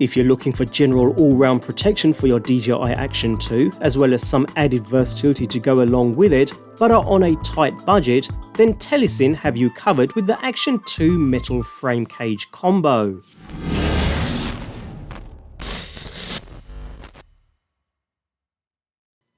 If you're looking for general all-round protection for your DJI Action 2, as well as some added versatility to go along with it, but are on a tight budget, then Telesin have you covered with the Action 2 metal frame cage combo.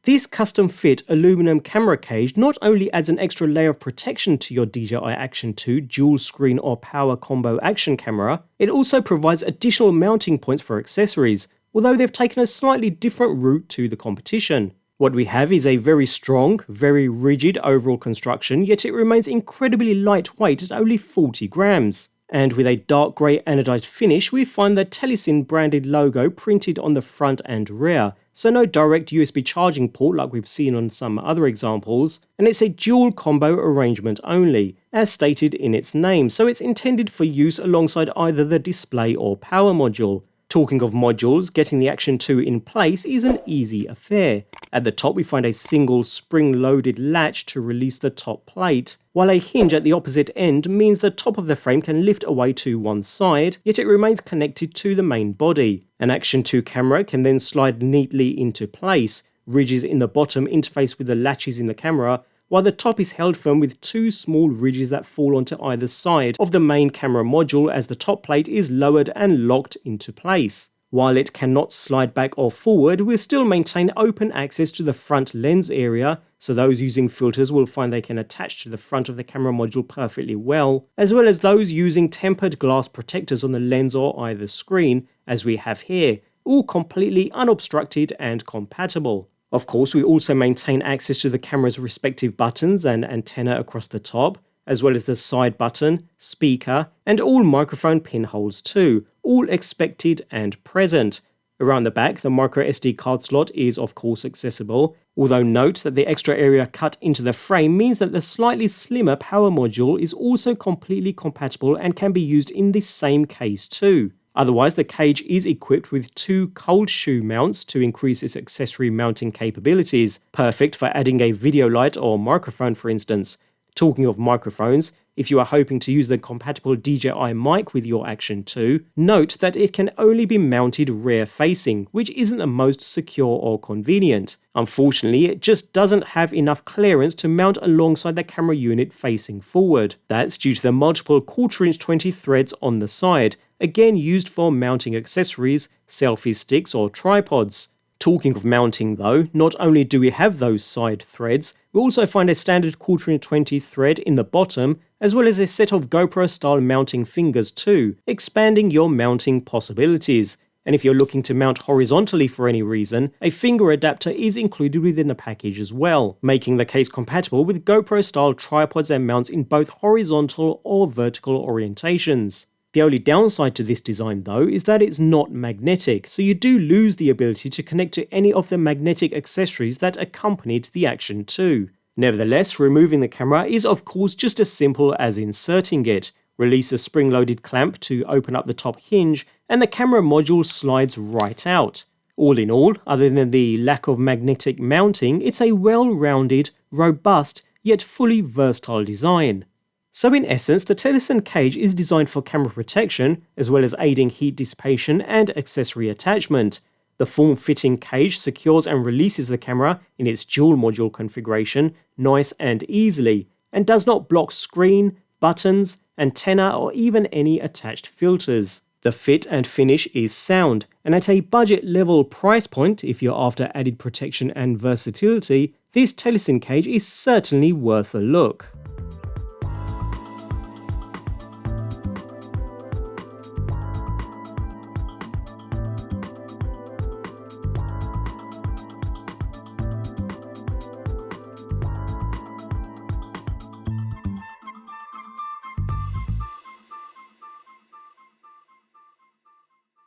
This custom-fit aluminum camera cage not only adds an extra layer of protection to your DJI Action 2 dual screen or power combo action camera, it also provides additional mounting points for accessories, although they've taken a slightly different route to the competition. What we have is a very strong, very rigid overall construction, yet it remains incredibly lightweight at only 40 grams. And with a dark grey anodized finish, we find the Telesin branded logo printed on the front and rear, so no direct USB charging port like we've seen on some other examples, and it's a dual combo arrangement only, as stated in its name, so it's intended for use alongside either the display or power module. Talking of modules, getting the Action 2 in place is an easy affair. At the top we find a single spring-loaded latch to release the top plate, while a hinge at the opposite end means the top of the frame can lift away to one side, yet it remains connected to the main body. An Action 2 camera can then slide neatly into place. Ridges in the bottom interface with the latches in the camera, while the top is held firm with two small ridges that fall onto either side of the main camera module as the top plate is lowered and locked into place. While it cannot slide back or forward, we'll still maintain open access to the front lens area, so those using filters will find they can attach to the front of the camera module perfectly well, as well as those using tempered glass protectors on the lens or either screen, as we have here, all completely unobstructed and compatible. Of course, we also maintain access to the camera's respective buttons and antenna across the top, as well as the side button, speaker, and all microphone pinholes too, all expected and present. Around the back, the micro SD card slot is of course accessible, although note that the extra area cut into the frame means that the slightly slimmer power module is also completely compatible and can be used in this same case too. Otherwise, the cage is equipped with two cold shoe mounts to increase its accessory mounting capabilities, perfect for adding a video light or microphone for instance. Talking of microphones, if you are hoping to use the compatible DJI mic with your Action 2, note that it can only be mounted rear facing, which isn't the most secure or convenient. Unfortunately, it just doesn't have enough clearance to mount alongside the camera unit facing forward. That's due to the multiple 1/4" 20 threads on the side, again used for mounting accessories, selfie sticks or tripods. Talking of mounting though, not only do we have those side threads, we also find a standard 1/4" 20 thread in the bottom, as well as a set of GoPro style mounting fingers too, expanding your mounting possibilities. And if you're looking to mount horizontally for any reason, a finger adapter is included within the package as well, making the case compatible with GoPro style tripods and mounts in both horizontal or vertical orientations. The only downside to this design though is that it's not magnetic, so you do lose the ability to connect to any of the magnetic accessories that accompanied the Action 2. Nevertheless, removing the camera is of course just as simple as inserting it. Release a spring-loaded clamp to open up the top hinge, and the camera module slides right out. All in all, other than the lack of magnetic mounting, it's a well-rounded, robust, yet fully versatile design. So in essence, the Telesin cage is designed for camera protection, as well as aiding heat dissipation and accessory attachment. The form-fitting cage secures and releases the camera in its dual module configuration nice and easily, and does not block screen, buttons, antenna, or even any attached filters. The fit and finish is sound, and at a budget-level price point, if you're after added protection and versatility, this Telesin cage is certainly worth a look.